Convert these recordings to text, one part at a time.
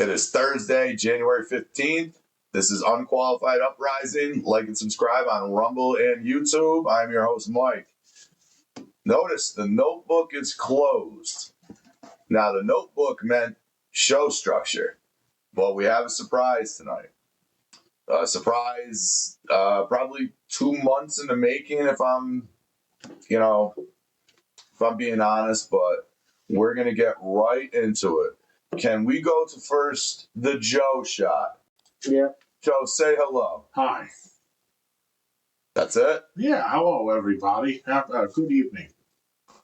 It is Thursday, January 15th. This is Unqualified Uprising. Like and subscribe on Rumble and YouTube. I'm your host, Mike. Notice the notebook is closed. Now, the notebook meant show structure, but we have a surprise tonight. A surprise, probably 2 months in the making, if I'm being honest, but we're going to get right into it. Can we go to first the Joe shot? Yeah. Joe, say hello. Hi. That's it? Yeah, hello, everybody. Have a good evening.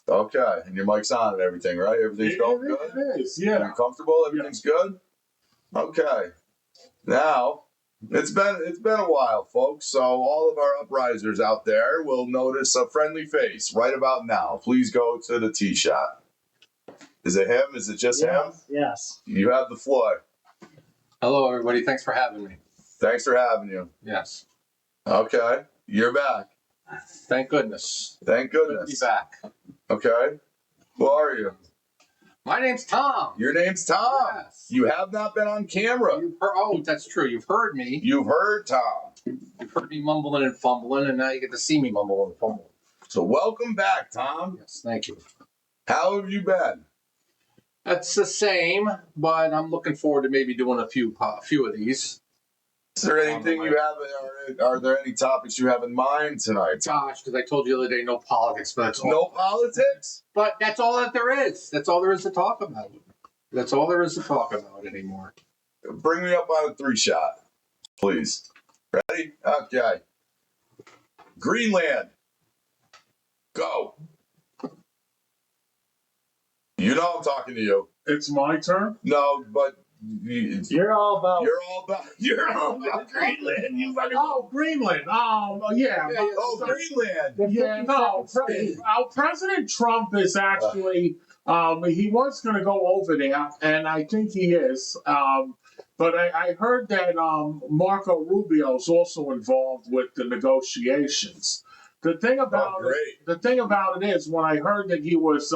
Okay, and your mic's on and everything, right? Everything's going good? It is, yeah. You're comfortable? Everything's good? Okay. Now, it's been a while, folks, so all of our uprisers out there will notice a friendly face right about now. Please go to the tee shot. Is it him? Is it just him? Yes. You have the floor. Hello, everybody. Thanks for having me. Thanks for having you. Yes. Okay, you're back. Thank goodness. Thank Good to goodness. be back. Okay. Who are you? My name's Tom. Your name's Tom. Yes. You have not been on camera. Oh, that's true. You've heard me. You've heard Tom. You've heard me mumbling and fumbling, and now you get to see me mumble and fumble. So welcome back, Tom. Yes, thank you. How have you been? That's the same, but I'm looking forward to maybe doing a few of these. Is there anything you have? Are there any topics you have in mind tonight? Gosh, because I told you the other day, no politics, but that's all. No politics? But that's all that there is. That's all there is to talk about. That's all there is to talk about anymore. Bring me up on a 3-shot, please. Ready? Okay. Greenland. Go. You know I'm talking to you. It's my turn? No, but You're all about. You're all about Greenland. You fucking Greenland. Yeah. Oh, Greenland. Yeah, no. President Trump is actually, he was going to go over there, and I think he is. But I heard that Marco Rubio is also involved with the negotiations. The thing about it is, when I heard that he was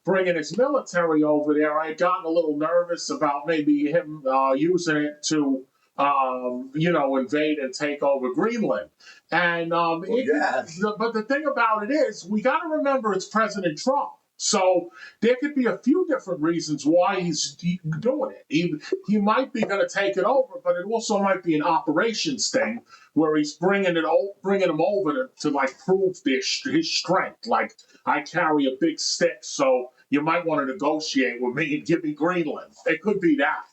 bringing his military over there, I had gotten a little nervous about maybe him using it to, invade and take over Greenland. And but the thing about it is, we got to remember it's President Trump. So there could be a few different reasons why he's doing it. He might be going to take it over, but it also might be an operations thing where he's bringing them over to like prove his strength. Like, I carry a big stick, so you might want to negotiate with me and give me Greenland. It could be that.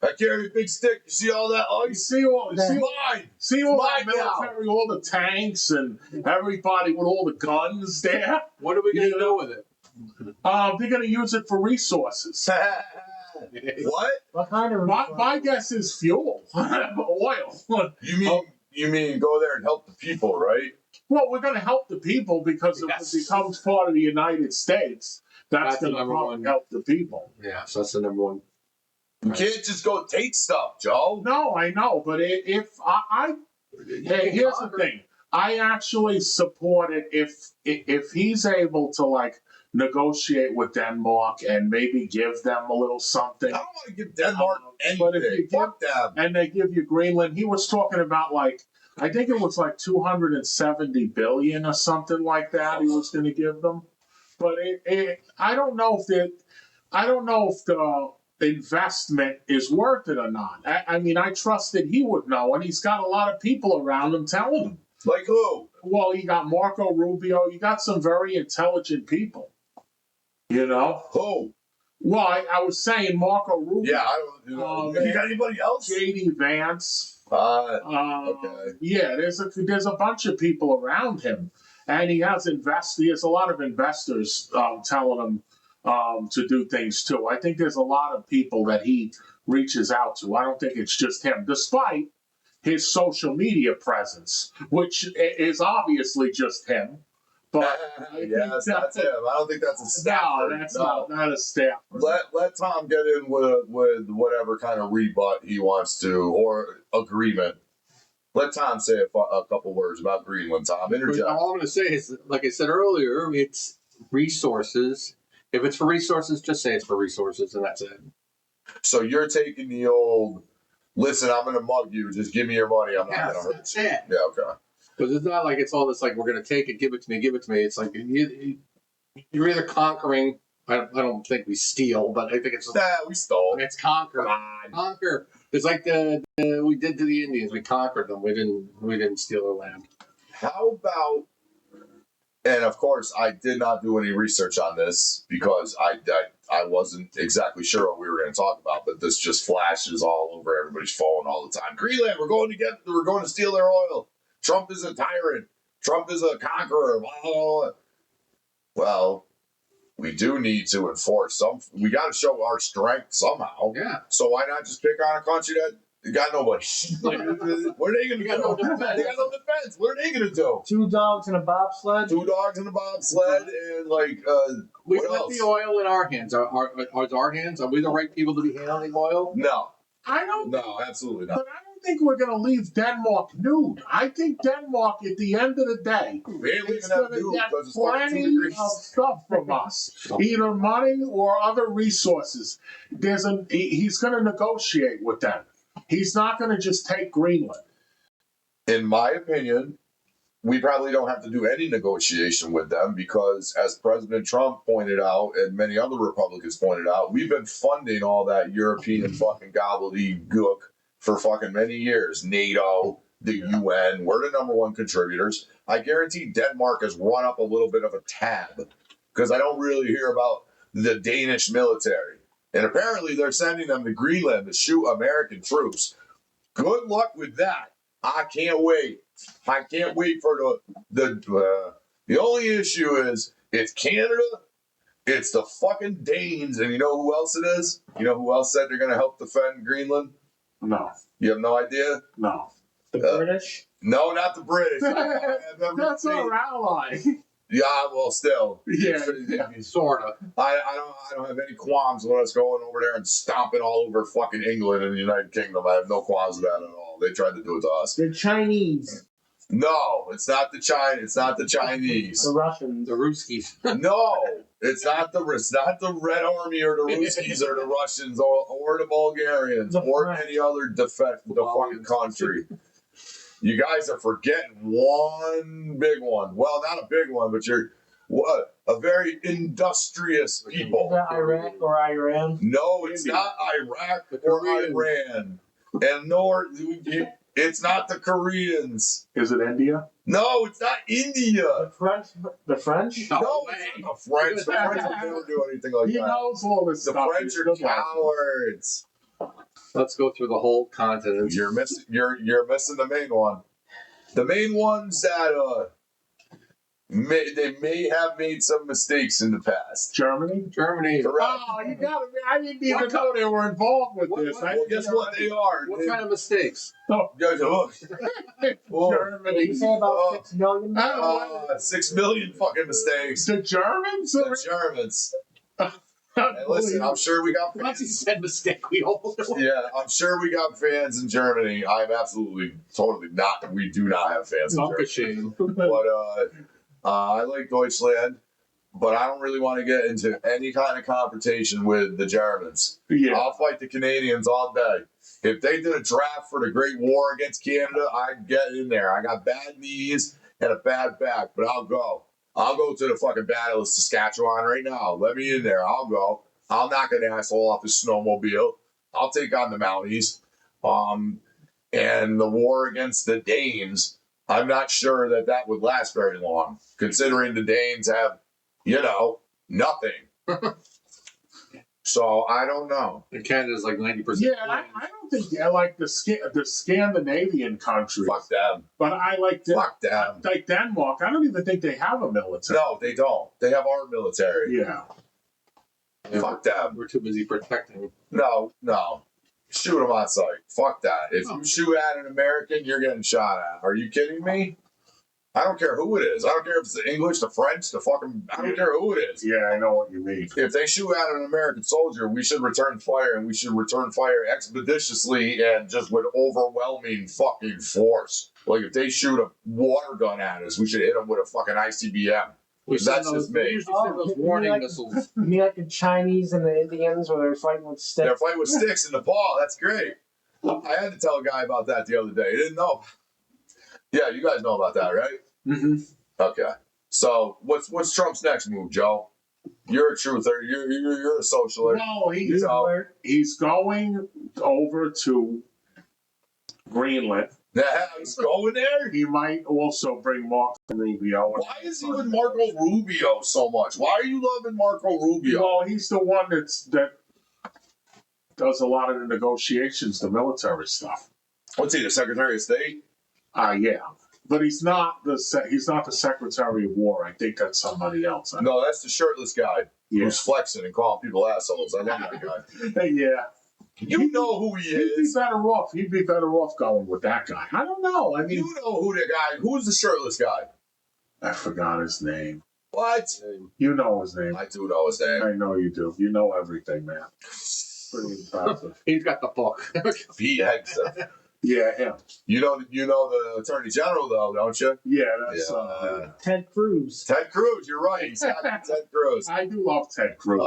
I carry a big stick. You see all that ice? See all that military, all the tanks and everybody with all the guns there. What are we going to do with it? They're going to use it for resources. What? What kind of? My guess is fuel, oil. You mean go there and help the people, right? Well, we're going to help the people because if it becomes part of the United States, that's going to help the people. Yeah, so that's the number one. You can't just go take stuff, Joe. No, I know, but here's the thing. I actually support it if he's able to like negotiate with Denmark and maybe give them a little something. I don't want to give Denmark anything. But if you Fuck them. And they give you Greenland, he was talking about like, I think it was like 270 billion or something like that he was going to give them. But I don't know if the investment is worth it or not. I mean, I trust that he would know, and he's got a lot of people around him telling him. Like who? Well, you got Marco Rubio. You got some very intelligent people. You know? Who? Well, I was saying Marco Rubio. Yeah, I don't know. You got anybody else? J.D. Vance. Okay. Yeah, there's a bunch of people around him, and he has a lot of investors telling him to do things too. I think there's a lot of people that he reaches out to. I don't think it's just him, despite his social media presence, which is obviously just him. But yes, that's him. I don't think that's a staffer. No, that's not a staffer. Let Tom get in with whatever kind of rebut he wants to or agreement. Let Tom say a couple words about Greenland. Tom, interject. All I'm going to say is, like I said earlier, it's resources. If it's for resources, just say it's for resources, and that's it. So you're taking the old, listen, I'm going to mug you. Just give me your money. I'm not Yes, going to hurt that's you. it. Yeah, okay. Because it's not like it's all this like we're going to take it, give it to me, give it to me. It's like you're either conquering. I don't think we steal, but I think it's We stole. it's conquer. Come on. Conquer. It's like the we did to the Indians. We conquered them. We didn't steal their land. How about, and of course, I did not do any research on this because I wasn't exactly sure what we were going to talk about, but this just flashes all over everybody's phone all the time. Greenland, we're going to steal their oil. Trump is a tyrant. Trump is a conqueror. Blah, blah, blah. Well, we do need to enforce we got to show our strength somehow. Yeah. So why not just pick on a country that got nobody? What are they going to do? got no defense. They got no defense. What are they going to do? 2 dogs in a bobsled. 2 dogs in a bobsled and We what put else? the oil in our hands. Are our hands? Are we the right people to be handling oil? No, I don't. absolutely not. But I don't think we're going to leave Denmark nude. I think Denmark, at the end of the day, We ain't leaving is that going to dude get because it's fucking 2 plenty degrees. of stuff from us, either money or other resources. He's going to negotiate with them. He's not going to just take Greenland. In my opinion, we probably don't have to do any negotiation with them because, as President Trump pointed out and many other Republicans pointed out, we've been funding all that European fucking gobbledygook for fucking many years. NATO, the UN, we're the number 1 contributors. I guarantee Denmark has run up a little bit of a tab because I don't really hear about the Danish military. And apparently they're sending them to Greenland to shoot American troops. Good luck with that. I can't wait. I can't wait for the only issue is it's Canada, it's the fucking Danes, and you know who else it is? You know who else said they're going to help defend Greenland? No, You have no idea? no. The British. No, not the British. That's our ally. Yeah, well, still. Yeah. Sorta. I don't have any qualms with us going over there and stomping all over fucking England and the United Kingdom. I have no qualms with that at all. They tried to do it to us. The Chinese. No, it's not the China. It's not the Chinese. The Russians. The Ruskies. No, it's not the Red Army or the Ruskies or the Russians or the Bulgarians The or French. any other fucking country. You guys are forgetting one big one. Well, not a big one, but you're a very industrious people. The Iraq or Iran. No, it's not Iraq or Iran, and nor it's not the Koreans. Is it India? No, it's not India. The French. The French. No, it's not the French. The French would never do anything like He that. knows all this The stuff. French are Good luck. cowards. Let's go through the whole continent. You're missing the main one. The main ones that they may have made some mistakes in the past. Germany? Germany. Correct. Oh, you got to be. I didn't even know they were involved with What- this. what- I Well, didn't guess know what they are? What kind of mistakes? Guys, look. Whoa. Germany. You say about Oh. 6 million. Oh, 6 million fucking mistakes. the Germans? The Germans. And listen, I'm sure we got Once he fans. said mistake, we all know. Yeah, I'm sure we got fans in Germany. I'm absolutely, totally not. We do not have fans in Talk Germany. a shame. But I like Deutschland, but I don't really want to get into any kind of confrontation with the Germans. Yeah. I'll fight the Canadians all day. If they did a draft for the Great War against Canada, I'd get in there. I got bad knees and a bad back, but I'll go. I'll go to the fucking Battle of Saskatchewan right now. Let me in there. I'll go. I'll knock an asshole off his snowmobile. I'll take on the Mounties. And the war against the Danes, I'm not sure that would last very long, considering the Danes have, nothing. So I don't know. And Canada's like 90%. Yeah, I don't think I like the Scandinavian countries, Fuck them. but I like Fuck them. like Denmark. I don't even think they have a military. No, they don't. They have our military. Yeah. Fuck them. We're too busy protecting. No. Shoot them on sight. Fuck that. If you shoot at an American, you're getting shot at. Are you kidding me? I don't care who it is. I don't care if it's the English, the French, I don't care who it is. Yeah, I know what you mean. If they shoot at an American soldier, we should return fire, and we should return fire expeditiously and just with overwhelming fucking force. Like if they shoot a water gun at us, we should hit them with a fucking ICBM. We That's send those, just me. we usually send those warning like- missiles. You mean like the Chinese and the Indians where they're fighting with sticks? They're fighting with sticks in Nepal. That's great. I had to tell a guy about that the other day. He didn't know. Yeah, you guys know about that, right? Mm-hmm. Okay. So what's Trump's next move, Joe? You're a truther. You're a socialist. No, You know. he's going over to Greenland. Yeah, he's going there. He might also bring Marco Rubio. Why is he with Marco Rubio so much? Why are you loving Marco Rubio? Well, he's the one that does a lot of the negotiations, the military stuff. What's he, the Secretary of State? Yeah, but he's not the Secretary of War. I think that's somebody else. No, that's the shirtless guy Yeah, who's flexing and calling people assholes. I love that guy. yeah. You know who he He'd be is. better off. He'd be better off going with that guy. I don't know. I mean, You know who the guy. Who's the shirtless guy? I forgot his name. What? You know his name. I do know his name. I know you do. You know everything, man. Pretty impressive. He's got the book. Pete Hegseth. Yeah, him. You know the Attorney General though, don't you? Yeah, that's. Ted Cruz. Ted Cruz. You're right. He's got Ted Cruz. I do love Ted Cruz.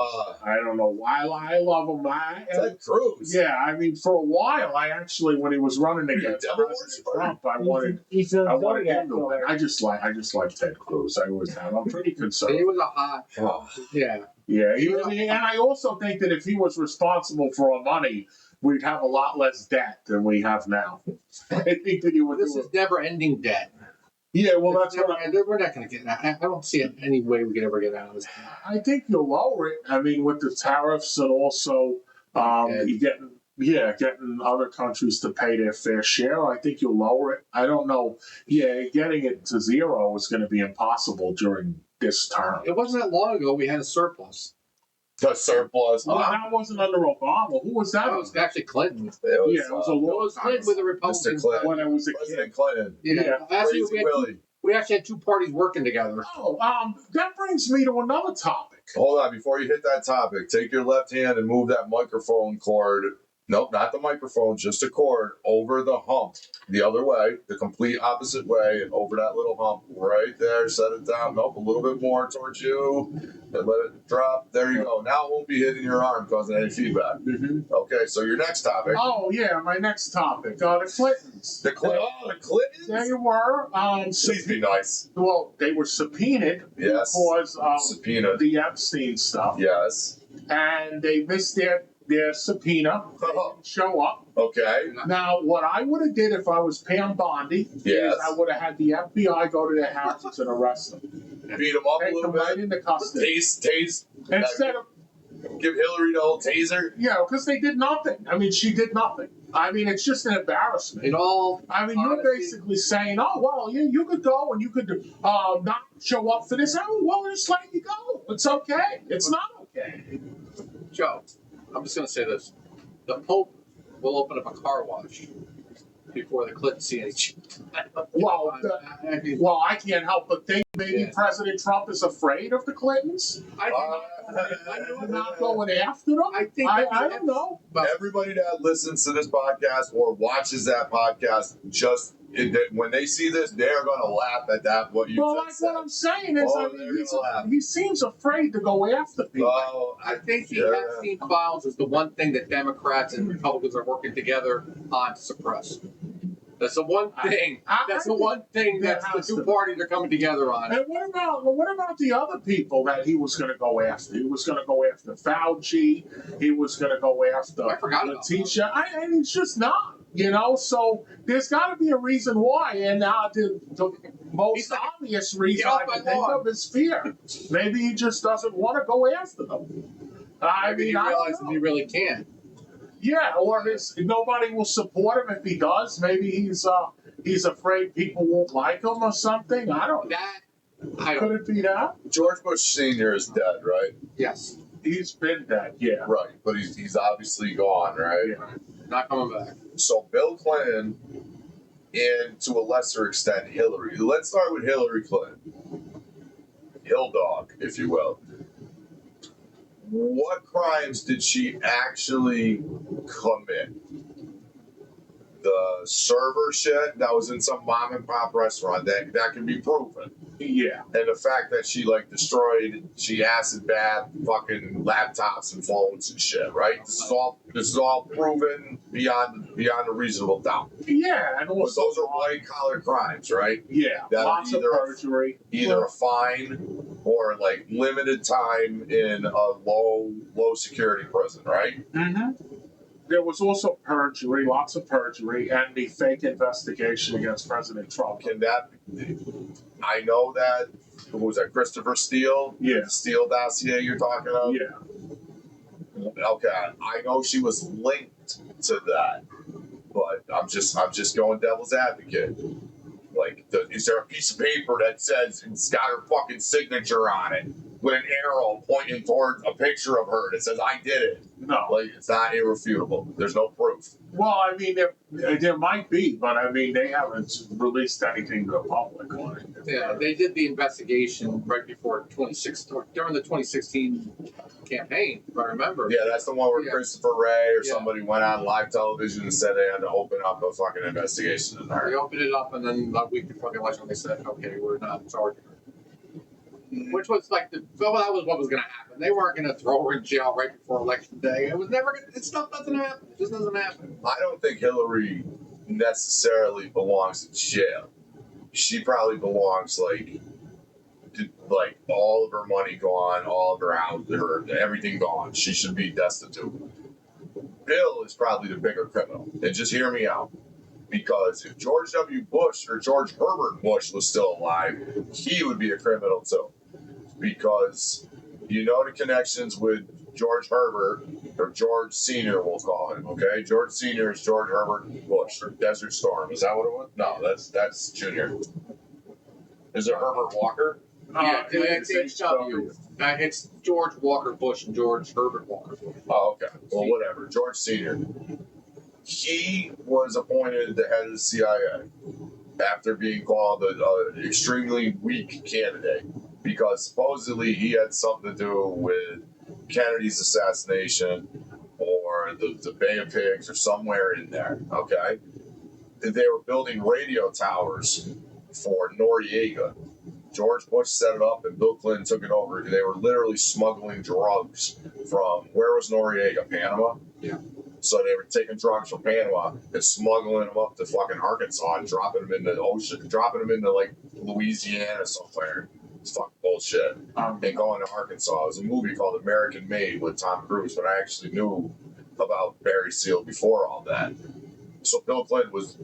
I don't know why I love him. Ted Cruz. Yeah, I mean, for a while, I actually, when he was running You're a against devil President worshiper. Trump, I wanted him to win. I just like Ted Cruz. I always have. I'm pretty He conservative. was a hot. Oh. Yeah. Yeah, and I also think that if he was responsible for our money, we'd have a lot less debt than we have now. I think that he would This do is it. never-ending debt. Yeah, well, that's what We're not going to get out. I don't see any way we could ever get out of this. I think you'll lower it. I mean, with the tariffs and also you getting other countries to pay their fair share. I think you'll lower it. I don't know. Yeah, getting it to zero is going to be impossible during this term. It wasn't that long ago we had a surplus. The surplus. Well, that wasn't under Obama. Who was that? That was actually Clinton. It was, Yeah, it was a It long was time Clinton with the Mr. Republicans. Clinton. when I was a kid. President Clinton. Yeah. Actually, Crazy Willie. we actually had two parties working together. Oh, that brings me to another topic. Hold on, before you hit that topic, take your left hand and move that microphone cord. Nope, not the microphone, just a cord over the hump. The other way, the complete opposite way, and over that little hump right there. Set it down. Nope, a little bit more towards you. And let it drop. There you go. Now it won't be hitting your arm causing any feedback. Mm-hmm. Okay, so your next topic. Oh yeah, my next topic. The Clintons. The Clintons? They were Please be nice. well, they were subpoenaed Yes. because of Subpoena. the Epstein stuff, Yes. and they missed their subpoena. They didn't show up. Okay. Now, what I would have did if I was Pam Bondi Yes. is I would have had the FBI go to their houses and arrest them, Beat them up a take little them right bit. into custody Tase. instead of Give Hillary the old taser. because they did nothing. I mean, she did nothing. I mean, it's just an embarrassment. In all I mean, you're honesty, basically saying, oh, well, you could go and you could not show up for this. Oh, well, just let you go. It's okay. It's not okay. Joe, I'm just going to say this. The Pope will open up a car wash before the Clintons see any change. Well, I mean, Well, I can't help but think maybe Yeah. President Trump is afraid of the Clintons. I They're not going after them. I think I don't know. But Everybody that listens to this podcast or watches that podcast, when they see this, they're going to laugh at that. What you Well, just that's said. what I'm saying is, Oh, I they're mean, gonna laugh. he seems afraid to go after people. Oh, I think the Yeah. Epstein files is the one thing that Democrats and Republicans are working together on to suppress. That's the one thing. That's the one thing that the two parties are coming together on. And what about the other people that he was going to go after? He was going to go after Fauci. He was going to go after I forgot about Letitia. And it's just not, So there's got to be a reason why. And the most He's like, obvious reason "Get off I my can think lawn." of is fear. Maybe he just doesn't want to go after them. Maybe he I don't realizes know. he really can't. Yeah, or nobody will support him if he does. Maybe he's afraid people won't like him or something. I don't know. I Could don't. it be that? George Bush Sr. is dead, right? Yes, He's been dead, yeah. Right, but he's obviously gone, right? Yeah. not coming back. So Bill Clinton, and to a lesser extent Hillary. Let's start with Hillary Clinton. Hill dog, if you will. What crimes did she actually commit? The server shit that was in some mom and pop restaurant that can be proven. Yeah. And the fact that she like destroyed, she acid bath fucking laptops and phones and shit, right? This is all proven beyond a reasonable doubt. Yeah, and But also those are white collar crimes, right? yeah, That lots of perjury. Either a fine or like limited time in a low security prison, right? Mm-hmm. There was also perjury, lots of perjury, and the fake investigation against President Trump. Can that? I know that. Who was that? Christopher Steele. Yeah. The Steele dossier you're talking about. Yeah. Okay, I know she was linked to that, but I'm just going devil's advocate. Like, is there a piece of paper that says it's got her fucking signature on it with an arrow pointing towards a picture of her that says I did it? No. Like, it's not irrefutable. There's no proof. Well, I mean, there might be, but I mean, they haven't released anything to the public on it. Yeah, they did the investigation right before 2016, during the 2016 campaign, if I remember. Yeah, that's the one where Christopher Wray or Yeah. somebody went on live television and said they had to open up a fucking investigation in They there. opened it up, and then a week before the election, they said, "Okay, we're not charging her." Which was like that was what was going to happen. They weren't going to throw her in jail right before election day. It was never going to. Stuff doesn't happen. It just doesn't happen. I don't think Hillary necessarily belongs in jail. She probably belongs like all of her money gone, all of her house, everything gone. She should be destitute. Bill is probably the bigger criminal. And just hear me out. Because if George W. Bush or George Herbert Bush was still alive, he would be a criminal too. Because you know the connections with George Herbert, or George Sr., we'll call him, okay? George Sr. is George Herbert Bush, or Desert Storm. Is that what it was? No, that's Junior. Is it Herbert Walker? Yeah, it's W. It's George Walker Bush and George Herbert Walker Bush. Oh, okay. Well, whatever. George Sr. He was appointed the head of the CIA after being called an extremely weak candidate because supposedly he had something to do with Kennedy's assassination or the Bay of Pigs or somewhere in there, okay? They were building radio towers for Noriega. George Bush set it up and Bill Clinton took it over. They were literally smuggling drugs from, where was Noriega? Panama? Yeah. So they were taking drugs from Panama and smuggling them up to fucking Arkansas and dropping them in the ocean, dropping them into like Louisiana somewhere. It's fucking bullshit. And going to Arkansas. It was a movie called American Made with Tom Cruise, but I actually knew about Barry Seal before all that. So Bill Clinton was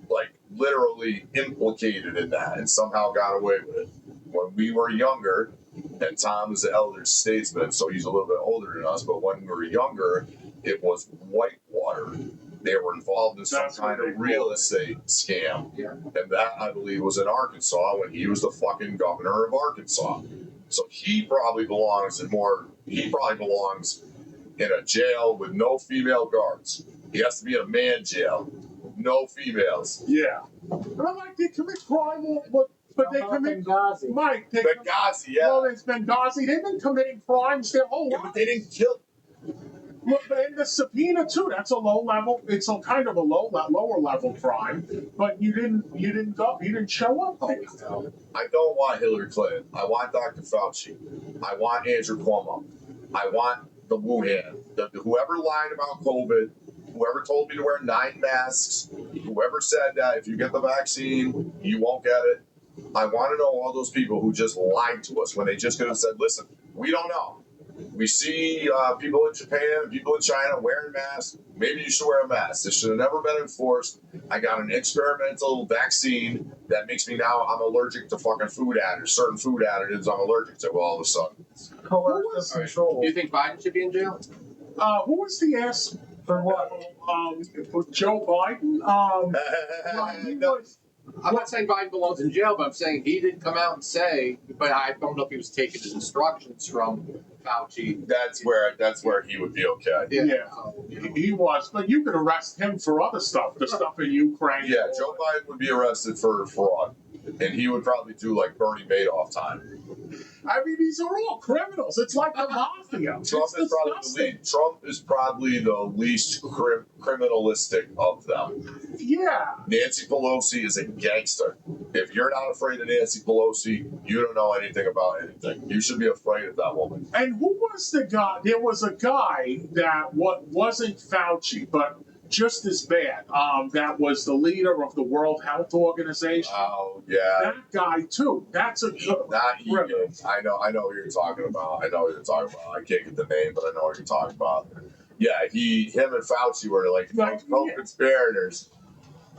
like literally implicated in that and somehow got away with it. When we were younger, and Tom is the elder statesman, so he's a little bit older than us, but when we were younger, it was Whitewater. They were involved in some kind of real estate scam. Yeah. And that, I believe, was in Arkansas when he was the fucking governor of Arkansas. So he probably belongs in a jail with no female guards. He has to be in a man jail. No females. Yeah. And I'm like, they commit crime, but they commit. Benghazi. Mike, Benghazi, yeah. Well, it's Benghazi. They've been committing crimes their whole Yeah, life. but they didn't kill. But and the subpoena too. That's a low level. It's a kind of a lower level crime. But you didn't go. You didn't show up. I don't want Hillary Clinton. I want Dr. Fauci. I want Andrew Cuomo. I want the Wuhan. Whoever lied about COVID. Whoever told me to wear 9 masks. Whoever said that if you get the vaccine, you won't get it. I want to know all those people who just lied to us when they just could have said, listen, we don't know. We see people in Japan and people in China wearing masks. Maybe you should wear a mask. This should have never been enforced. I got an experimental vaccine that makes me now, I'm allergic to fucking food additives. Certain food additives I'm allergic to all of a sudden. Coercive control. Do you think Biden should be in jail? Who was the ass For what? for Joe Biden? He was. I'm not saying Biden belongs in jail, but I'm saying he didn't come out and say. But I don't know if he was taking his instructions from Fauci. That's where he would be okay. Yeah. He was, but you could arrest him for other stuff, the stuff in Ukraine. Yeah, Joe Biden would be arrested for fraud. And he would probably do like Bernie Madoff time. I mean, these are all criminals. It's like the mafia. Trump It's disgusting. Trump is probably the least criminalistic of them. Yeah. Nancy Pelosi is a gangster. If you're not afraid of Nancy Pelosi, you don't know anything about anything. You should be afraid of that woman. And who was the guy? There was a guy that wasn't Fauci, but just as bad. That was the leader of the World Health Organization. Oh yeah. That guy too. That's a good. Not even. I know what you're talking about. I can't get the name, but I know what you're talking about. Yeah, him and Fauci were like co-conspirators.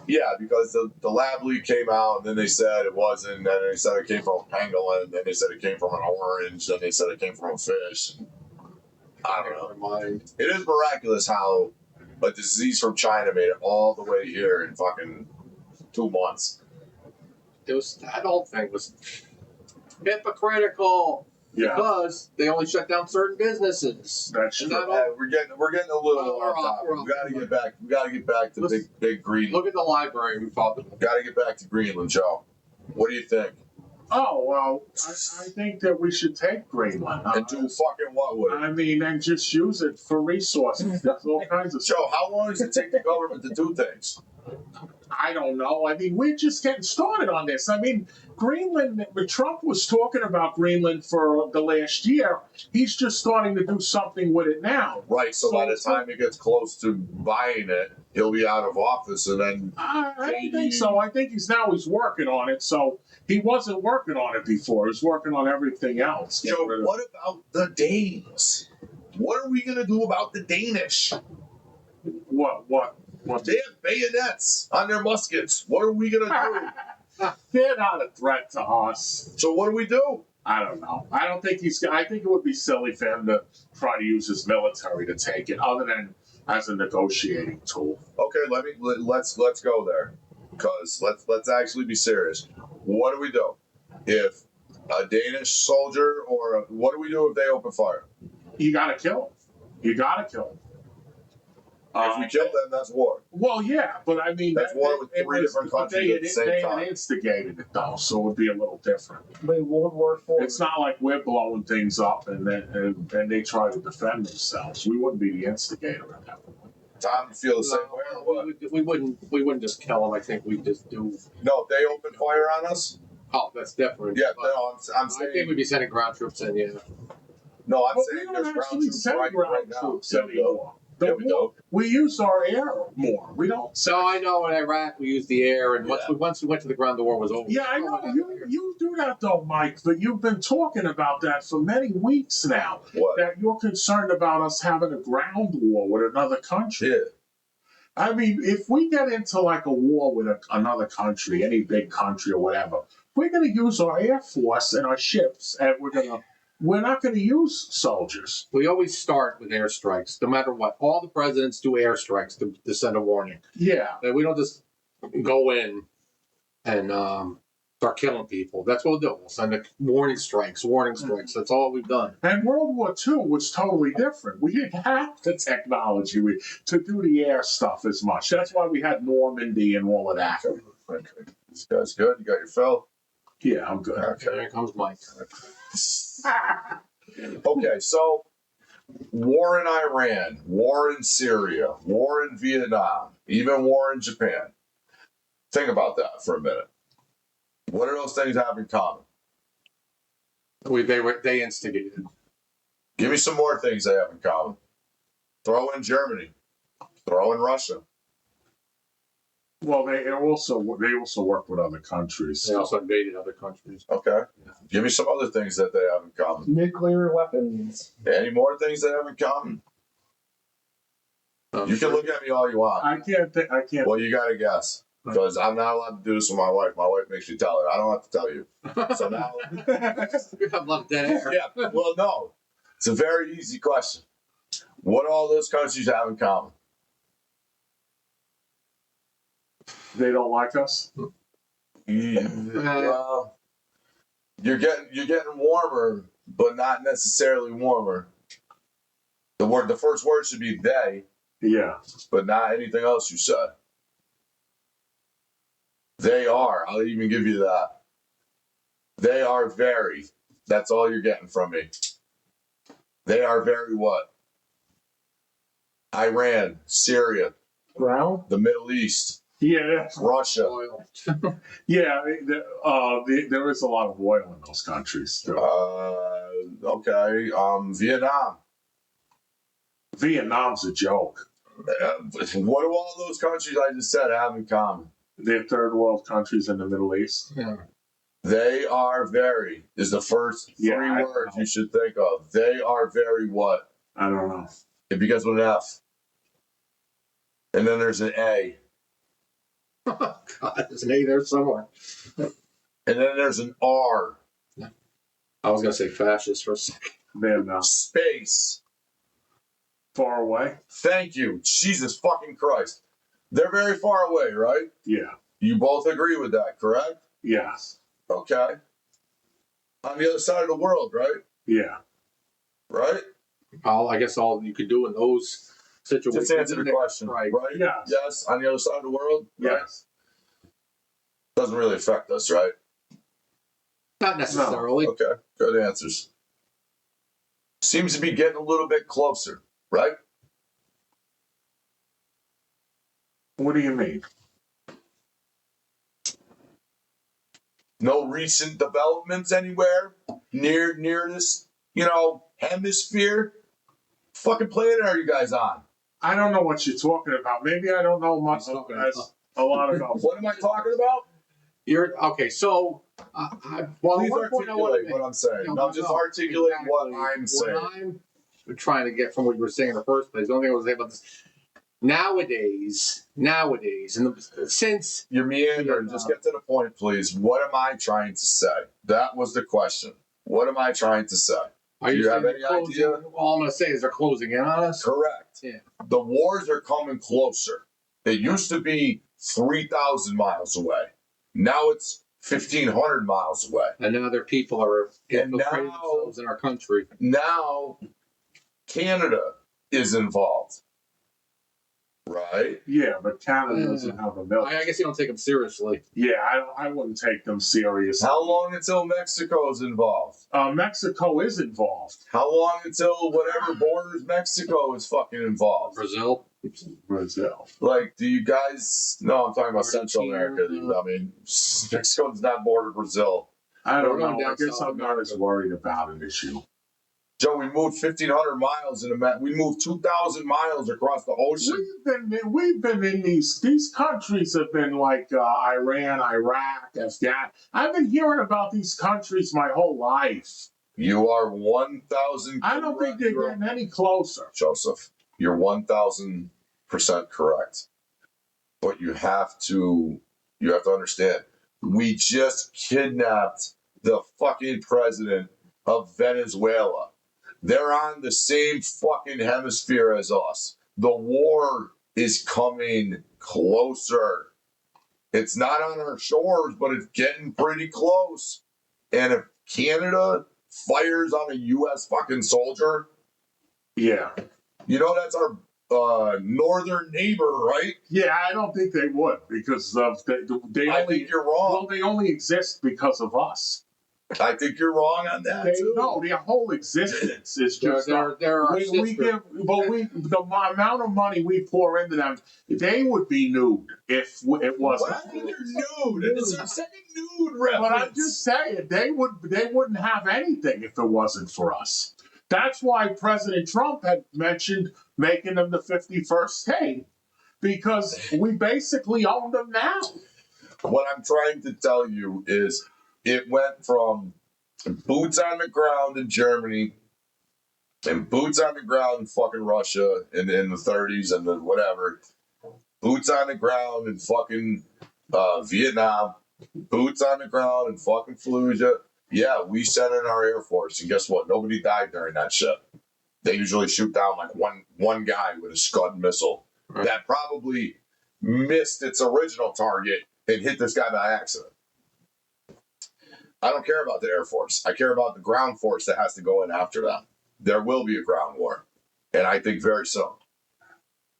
Yeah, because the lab leak came out, and then they said it wasn't, and then they said it came from a pangolin, and then they said it came from an orange, then they said it came from a fish. I don't know. It is miraculous how a disease from China made it all the way here in fucking 2 months. That whole thing was hypocritical. Yeah. Because they only shut down certain businesses. That's true. We're getting a little off topic. We gotta get back to big Greenland. Look at the library we fought them. Gotta get back to Greenland, Joe. What do you think? Oh well, I think that we should take Greenland And do fucking what with it? I mean, and just use it for resources. There's all kinds of stuff. Joe, how long does it take the government to do things? I don't know. I mean, we're just getting started on this. I mean, Greenland, Trump was talking about Greenland for the last year. He's just starting to do something with it now. Right, so by the time he gets close to buying it, he'll be out of office, and then... I don't think so. I think he's working on it. So he wasn't working on it before. He was working on everything else. Joe, what about the Danes? What are we going to do about the Danish? What? They have bayonets on their muskets. What are we going to do? They're not a threat to us. So what do we do? I don't know. I don't think I think it would be silly for him to try to use his military to take it, other than as a negotiating tool. Okay, let's go there, because let's actually be serious. What do we do if a Danish soldier what do we do if they open fire? You gotta kill him. If we kill them, that's war. Well, yeah, but I mean that's war with three different countries at the same time. They had instigated it though, so it would be a little different. But World War IV. It's not like we're blowing things up and then they try to defend themselves. We wouldn't be the instigator at that point. Tom, you feel the same way or what? We wouldn't just kill them. I think we just do. No, if they open fire on us. Oh, that's different. Yeah, no, I'm saying. I think we'd be sending ground troops in. Yeah. No, I'm But saying we there's don't ground actually troops send right troops now. anymore. Yeah, we don't. We use our air more. We don't. So I know in Iraq we used the air, and once we went to the ground, the war was over. Yeah, I know. You do that though, Mike, but you've been talking about that for many weeks now. What? That you're concerned about us having a ground war with another country. Yeah. I mean, if we get into like a war with another country, any big country or whatever, we're going to use our air force and our ships, and we're not going to use soldiers. We always start with airstrikes, no matter what. All the presidents do airstrikes to send a warning. Yeah. And we don't just go in and start killing people. That's what we'll do. We'll send warning strikes. That's all we've done. And World War II was totally different. We didn't have the technology to do the air stuff as much. That's why we had Normandy and all of that. Okay. This guy's good. You got your fill? Yeah, I'm good. Okay. Here comes Mike. Okay, so war in Iran, war in Syria, war in Vietnam, even war in Japan. Think about that for a minute. What do those things have in common? They instigated. Give me some more things they have in common. Throw in Germany. Throw in Russia. Well, they also work with other countries. They also invaded other countries. Okay. Give me some other things that they have in common. Nuclear weapons. Any more things they have in common? You can look at me all you want. I can't. Well, you got to guess. Because I'm not allowed to do this with my wife. My wife makes me tell her. I don't have to tell you. So now... You have love dead air. Yeah, well, no. It's a very easy question. What do all those countries have in common? They don't like us. Well, you're getting warmer, but not necessarily warmer. The first word should be they, Yeah. but not anything else you said. They are. I'll even give you that. They are very, That's all you're getting from me. They are very what? Iran, Syria, Brown? the Middle East, Yeah, Russia. Oil. yeah. There is a lot of oil in those countries. Too. Okay. Vietnam. Vietnam's a joke. What do all those countries I just said have in common? They're third world countries in the Middle East. Yeah. They are very, is the first Yeah, three I words know. you should think of. They are very what? I don't know. It begins with an F. And then there's an A. God, there's an A there somewhere. And then there's an R. I was gonna say fascist for a second. They're not Space. far away. Thank you. Jesus fucking Christ. They're very far away, right? Yeah. You both agree with that, correct? Yes. Okay. On the other side of the world, right? Yeah. Right? I guess all you could do in those situations. Just answer the question. Right. Yes. Yes, on the other side of the world? Right? Yes. Doesn't really affect us, right? Not necessarily. Okay, good answers. Seems to be getting a little bit closer, right? What do you mean? No recent developments anywhere near this, hemisphere. Fucking planet are you guys on? I don't know what you're talking about. Maybe I don't know much as a lot about. What am I talking about? You're okay. So, well, Please one point I want articulate to what I'm saying. No, No, just articulate what I'm What saying. I'm trying to get from what you were saying in the first place. The only thing I was saying about this nowadays, and since You're meandering. Just get to the point, please. What am I trying to say? That was the question. What am I trying to say? are Do you have saying any they're closing- idea? All I'm going to say is they're closing in on us. Correct. Yeah. The wars are coming closer. It used to be 3,000 miles away. Now it's 1,500 miles away. And now their people are And infiltrating now- themselves in our country. Now Canada is involved. Right? Yeah, but Canada doesn't have a military. I guess you don't take them seriously. Yeah, I wouldn't take them seriously. How long until Mexico's involved? Mexico is involved. How long until whatever borders Mexico is fucking involved? Brazil. Brazil. Like, do you guys? No, I'm talking about Central America. I mean, Mexico does not border Brazil. I don't We're know. going I down guess South I'm not as worried about an issue. Joe, we moved 1,500 miles we moved 2,000 miles across the ocean. We've been in these countries have been like Iran, Iraq, Afghanistan. I've been hearing about these countries my whole life. You are 1,000. I don't think they're getting any closer. Joseph, you're 1,000% correct. But you have to understand. We just kidnapped the fucking president of Venezuela. They're on the same fucking hemisphere as us. The war is coming closer. It's not on our shores, but it's getting pretty close. And if Canada fires on a U.S. fucking soldier, Yeah. that's our northern neighbor, right? Yeah, I don't think they would because of they I only think you're wrong. they only exist because of us. I think you're wrong on that too. No, their whole existence is just They're our we sister. the amount of money we pour into them, they would be nude if it wasn't. What? They're nude. It's our second nude reference. But I'm just saying they wouldn't have anything if it wasn't for us. That's why President Trump had mentioned making them the 51st state because we basically own them now. What I'm trying to tell you is it went from boots on the ground in Germany and boots on the ground in fucking Russia in the 30s and the whatever. Boots on the ground in fucking Vietnam. Boots on the ground in fucking Fallujah. Yeah, we sent in our Air Force, and guess what? Nobody died during that shit. They usually shoot down like one guy with a Scud missile that probably missed its original target and hit this guy by accident. I don't care about the Air Force. I care about the ground force that has to go in after them. There will be a ground war, and I think very soon.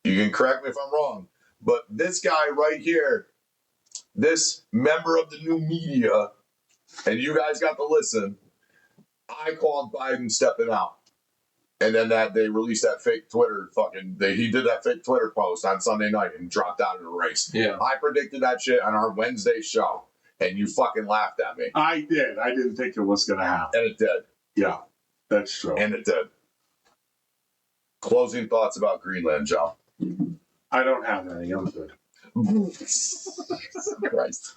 You can correct me if I'm wrong, but this guy right here, this member of the new media, and you guys got to listen, I called Biden stepping out. And then that they released that fake Twitter he did that fake Twitter post on Sunday night and dropped out of the race. Yeah. I predicted that shit on our Wednesday show, and you fucking laughed at me. I did. I didn't think it was going to happen. And it did. Yeah, that's true. And it did. Closing thoughts about Greenland, Joe. I don't have any. I'm good. Christ.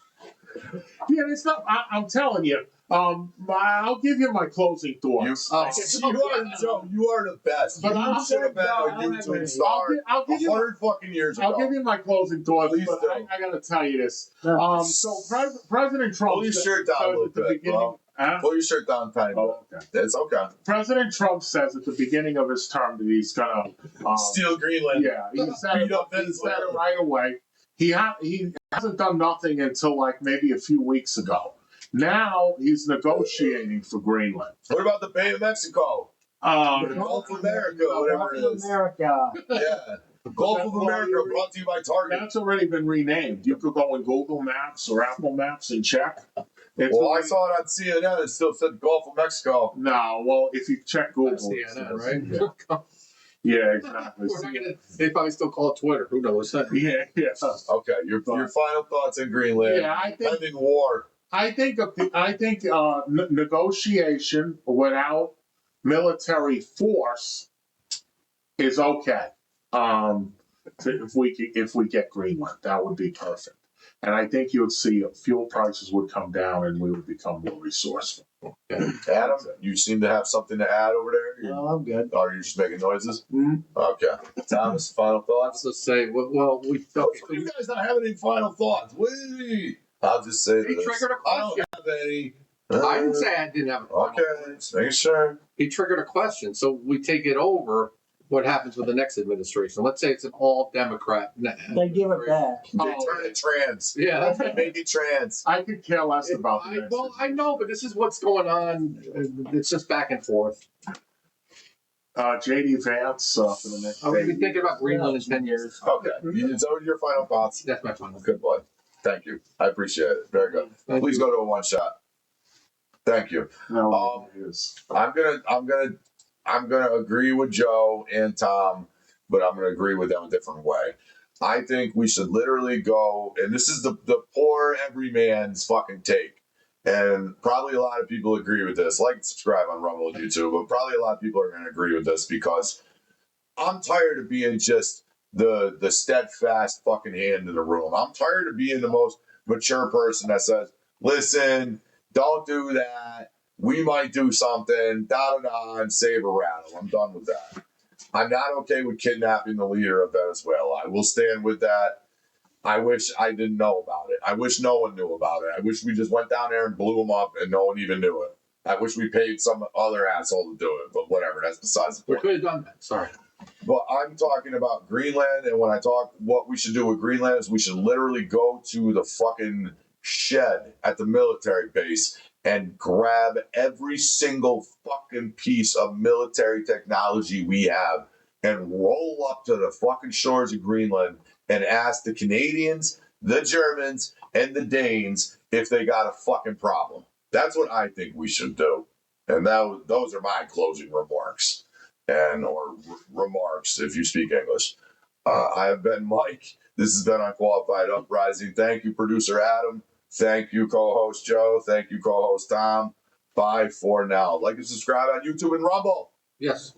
Yeah, it's not. I'm telling you. I'll give you my closing thoughts. You are the best. But You should have been a YouTube star I'll give you. 100 fucking years ago. I'll give you my closing thoughts. Please but do. I got to tell you this. So President Trump. Pull your shirt down a little at the bit, beginning. bro. Huh? Pull your shirt down tiny bit. Oh, okay. It's okay. President Trump says at the beginning of his term that he's gonna Steal Greenland. Yeah, he said Beat up it Venezuela. right away. He hasn't done nothing until like maybe a few weeks ago. Now he's negotiating for Greenland. What about the Bay of Mexico? Gulf of America, whatever it is. America. Yeah. Gulf of America brought to you by Target. That's already been renamed. You could go in Google Maps or Apple Maps and check. Well, I saw it on CNN. It still said Gulf of Mexico. No, well, if you check Google, CNN, right? Yeah, exactly. They probably still call it Twitter. Who knows? Yeah. Okay, your final thoughts on Greenland. Yeah, I think pending war. Negotiation without military force is okay. If we get Greenland, that would be perfect. And I think you would see fuel prices would come down and we would become more resourceful. Adam, you seem to have something to add over there. No, I'm good. Or are you just making noises? Mm-hmm. Okay. Thomas, final thoughts? Let's say, well, we thought You guys not have any final thoughts? I'll just say he this. triggered a I don't question. have any. I didn't say I didn't have a final Okay, thought. just making sure. He triggered a question. So we take it over. What happens with the next administration? Let's say it's an all Democrat. They give it back. They turn it trans. Yeah. They make it trans. I could care less about the next Well, I know, but this is what's going on. It's just back and forth. JD Vance for the next. Are we even thinking about Greenland in 10 years? Okay. So your final thoughts. That's my final. Good boy. Thank you. I appreciate it. Very good. Thank Please you. go to a one shot. Thank you. No, it is. I'm gonna agree with Joe and Tom, but I'm gonna agree with them a different way. I think we should literally go, and this is the poor everyman's fucking take. And probably a lot of people agree with this. Like and subscribe on Rumble and YouTube, but probably a lot of people are gonna agree with this because I'm tired of being just the steadfast fucking hand in the room. I'm tired of being the most mature person that says, listen, don't do that. We might do something, and saber rattle. I'm done with that. I'm not okay with kidnapping the leader of Venezuela. I will stand with that. I wish I didn't know about it. I wish no one knew about it. I wish we just went down there and blew them up and no one even knew it. I wish we paid some other asshole to do it, but whatever. That's besides the We point. could have done that. Sorry. But I'm talking about Greenland, and when I talk what we should do with Greenland is we should literally go to the fucking shed at the military base and grab every single fucking piece of military technology we have and roll up to the fucking shores of Greenland and ask the Canadians, the Germans, and the Danes if they got a fucking problem. That's what I think we should do. And those are my closing remarks. Or remarks if you speak English. I have been Mike. This has been Unqualified Uprising. Thank you, producer Adam. Thank you, co-host Joe. Thank you, co-host Tom. Bye for now. Like and subscribe on YouTube and Rumble. Yes.